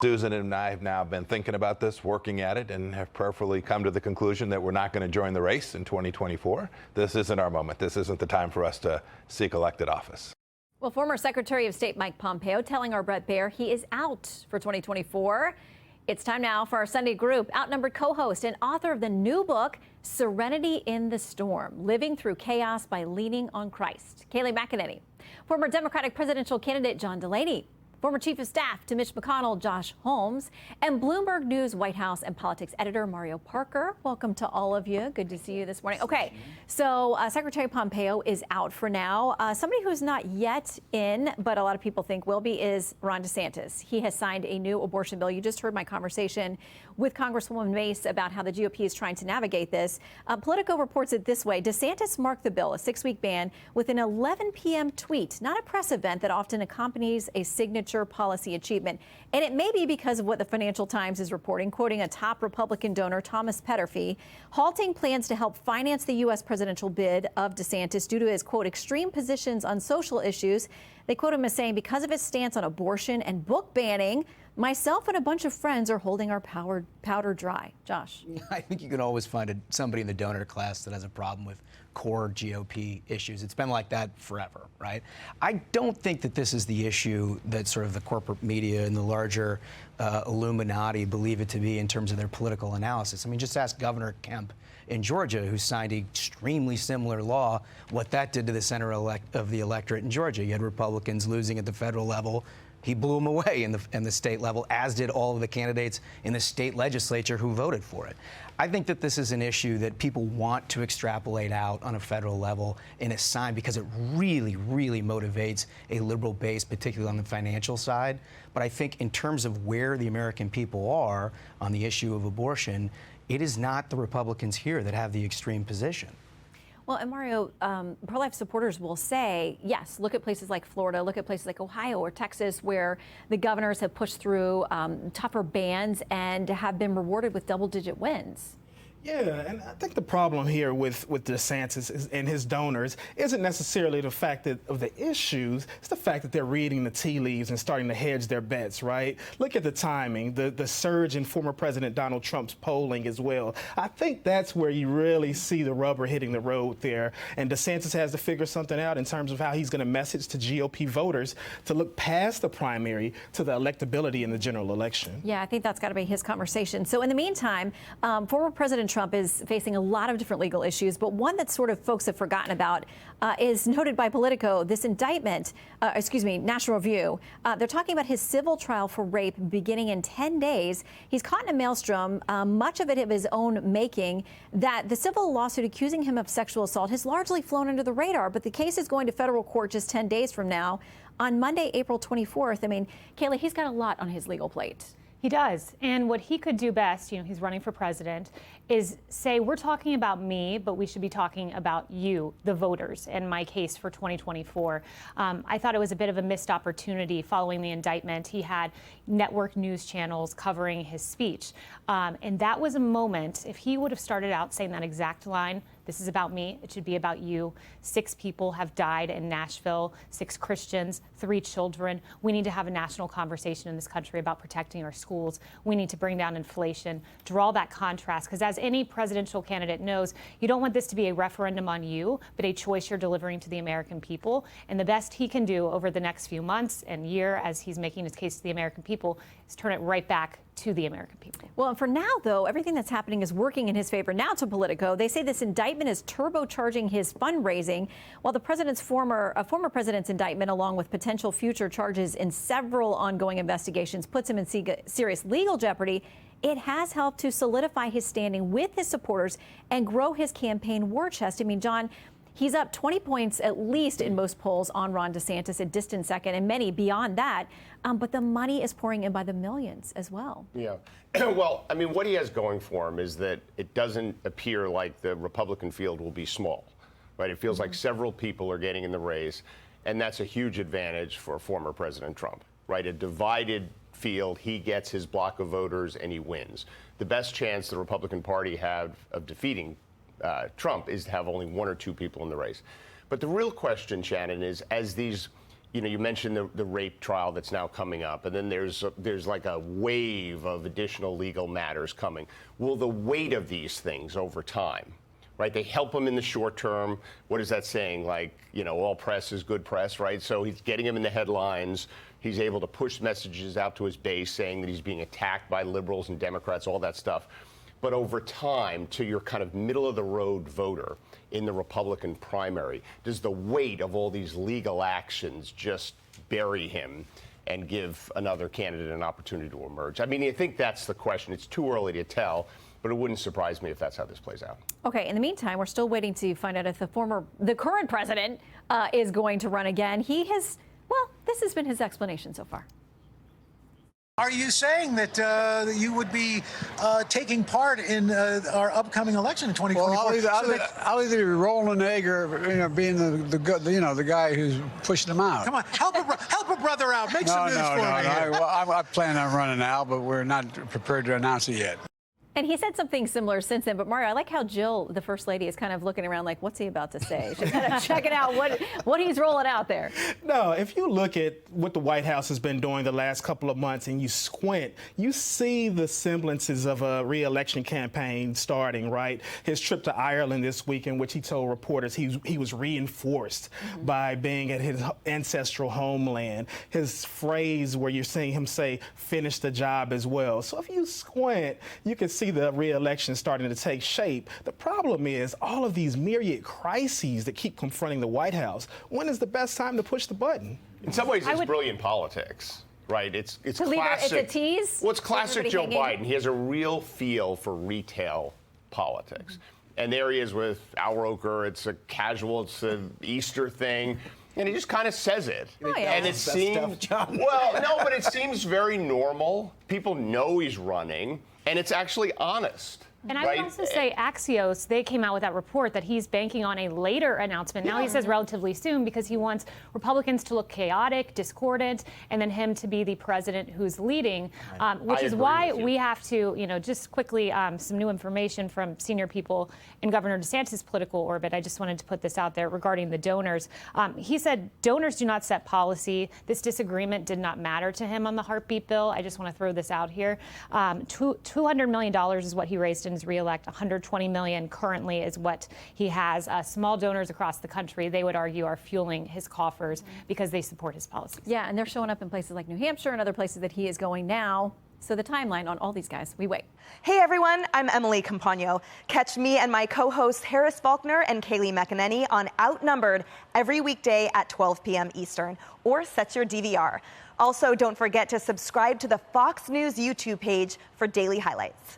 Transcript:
Susan and I have now been thinking about this, working at it, and have prayerfully come to the conclusion that we're not going to join the race in 2024. This isn't our moment. This isn't the time for us to seek elected office. Well, former Secretary of State Mike Pompeo telling our Brett Baer he is out for 2024. It's time now for our Sunday Group. Outnumbered co-host and author of the new book, Serenity in the Storm, Living Through Chaos by Leaning on Christ. Kayleigh McEnany. Former Democratic presidential candidate John Delaney. Former Chief of Staff to Mitch McConnell, Josh Holmes, and Bloomberg News White House and politics editor Mario Parker. Welcome to all of you. Good to see you this morning. Okay, so Secretary Pompeo is out for now. Somebody who's not yet in, but a lot of people think will be, is Ron DeSantis. He has signed a new abortion bill. You just heard my conversation with Congresswoman Mace about how the GOP is trying to navigate this. Politico reports it this way. DeSantis marked the bill, a 6-week ban, with an 11 p.m. tweet, not a press event that often accompanies a signature policy achievement. And it may be because of what the Financial Times is reporting, quoting a top Republican donor, Thomas Petterfy, halting plans to help finance the U.S. presidential bid of DeSantis due to his, quote, extreme positions on social issues. They quote him as saying, because of his stance on abortion and book banning, myself and a bunch of friends are holding our powder dry. Josh. I think you can always find somebody in the donor class that has a problem with core GOP issues. It's been like that forever, right? I don't think that this is the issue that sort of the corporate media and the larger Illuminati believe it to be in terms of their political analysis. I mean, just ask Governor Kemp in Georgia, who signed an extremely similar law, what that did to the center of the electorate in Georgia. You had Republicans losing at the federal level. He blew them away in the state level, as did all of the candidates in the state legislature who voted for it. I think that this is an issue that people want to extrapolate out on a federal level and assign because it really, really motivates a liberal base, particularly on the financial side. But I think in terms of where the American people are on the issue of abortion, it is not the Republicans here that have the extreme position. Well, and Mario, pro-life supporters will say, yes, look at places like Florida, look at places like Ohio or Texas, where the governors have pushed through tougher bans and have been rewarded with double-digit wins. Yeah, and I think the problem here with DeSantis and his donors isn't necessarily the fact of the issues, it's the fact that they're reading the tea leaves and starting to hedge their bets, right? Look at the timing, the surge in former President Donald Trump's polling as well. I think that's where you really see the rubber hitting the road there. And DeSantis has to figure something out in terms of how he's going to message to GOP voters to look past the primary to the electability in the general election. Yeah, I think that's got to be his conversation. So in the meantime, former President Trump is facing a lot of different legal issues, but one that sort of folks have forgotten about is noted by Politico. This indictment, National Review, they're talking about his civil trial for rape beginning in 10 days. He's caught in a maelstrom, much of it of his own making, that the civil lawsuit accusing him of sexual assault has largely flown under the radar, but the case is going to federal court just 10 days from now on Monday, April 24th. I mean, Kayleigh, he's got a lot on his legal plate. He does. And what he could do best, he's running for president, is say, we're talking about me, but we should be talking about you, the voters, and my case for 2024. I thought it was a bit of a missed opportunity following the indictment. He had network news channels covering his speech. And that was a moment, if he would have started out saying that exact line, this is about me, it should be about you. 6 people have died in Nashville, 6 Christians, 3 children. We need to have a national conversation in this country about protecting our schools. We need to bring down inflation, draw that contrast, because as any presidential candidate knows, you don't want this to be a referendum on you, but a choice you're delivering to the American people. And the best he can do over the next few months and year as he's making his case to the American people is turn it right back to the American people. Well, and for now, though, everything that's happening is working in his favor. Now to Politico, they say this indictment is turbocharging his fundraising, while the president's former president's indictment, along with potential future charges in several ongoing investigations, puts him in serious legal jeopardy. It has helped to solidify his standing with his supporters and grow his campaign war chest. I mean, John, he's up 20 points at least in most polls on Ron DeSantis, a distant second, and many beyond that. But the money is pouring in by the millions as well. Yeah. Well, I mean, what he has going for him is that it doesn't appear like the Republican field will be small, right? It feels like several people are getting in the race, and that's a huge advantage for former President Trump, right? A divided field, he gets his block of voters and he wins. The best chance the Republican Party have of defeating Trump is to have only 1 or 2 people in the race. But the real question, Shannon, is as these you know, you mentioned the rape trial that's now coming up, and then there's like a wave of additional legal matters coming. Will the weight of these things over time, right? They help him in the short term. What is that saying? Like, you know, all press is good press, right? So he's getting him in the headlines. He's able to push messages out to his base saying that he's being attacked by liberals and Democrats, all that stuff. But over time, to your kind of middle-of-the-road voter in the Republican primary, does the weight of all these legal actions just bury him and give another candidate an opportunity to emerge? I mean, I think that's the question. It's too early to tell, but it wouldn't surprise me if that's how this plays out. Okay, in the meantime, we're still waiting to find out if the current president is going to run again. This has been his explanation so far. Are you saying that you would be taking part in our upcoming election in 2024? Well, I'll either be rolling an egg or being the guy who's pushing them out. Come on, help a brother out. Make some news for me. I plan on running now, but we're not prepared to announce it yet. And he said something similar since then. But Mario, I like how Jill, the first lady, is kind of looking around like, what's he about to say? She's kind of checking out what he's rolling out there. No, if you look at what the White House has been doing the last couple of months and you squint, you see the semblances of a re-election campaign starting, right? His trip to Ireland this week, in which he told reporters he was reinforced by being at his ancestral homeland. His phrase where you're seeing him say, finish the job as well. So if you squint, you can see the re-election starting to take shape. The problem is all of these myriad crises that keep confronting the White House. When is the best time to push the button? In some ways, it's brilliant politics, right? It's classic. It's a tease. Well, it's classic Joe Biden. He has a real feel for retail politics. And there he is with Al Roker. It's a casual, it's an Easter thing. And he just kind of says it. Oh, yeah. And it seems, well, no, but it seems very normal. People know he's running, and it's actually honest. And I would also say Axios, they came out with that report that he's banking on a later announcement. Now he says relatively soon because he wants Republicans to look chaotic, discordant, and then him to be the president who's leading, which is why we have to, just quickly, some new information from senior people in Governor DeSantis' political orbit. I just wanted to put this out there regarding the donors. He said donors do not set policy. This disagreement did not matter to him on the heartbeat bill. I just want to throw this out here. $200 million is what he raised in his reelect. $120 million currently is what he has. Small donors across the country, they would argue, are fueling his coffers because they support his policies. Yeah, and they're showing up in places like New Hampshire and other places that he is going now. So the timeline on all these guys, we wait. Hey everyone, I'm Emily Campagno. Catch me and my co-hosts Harris Faulkner and Kayleigh McEnany on Outnumbered every weekday at 12 p.m. Eastern, or set your DVR. Also, don't forget to subscribe to the Fox News YouTube page for daily highlights.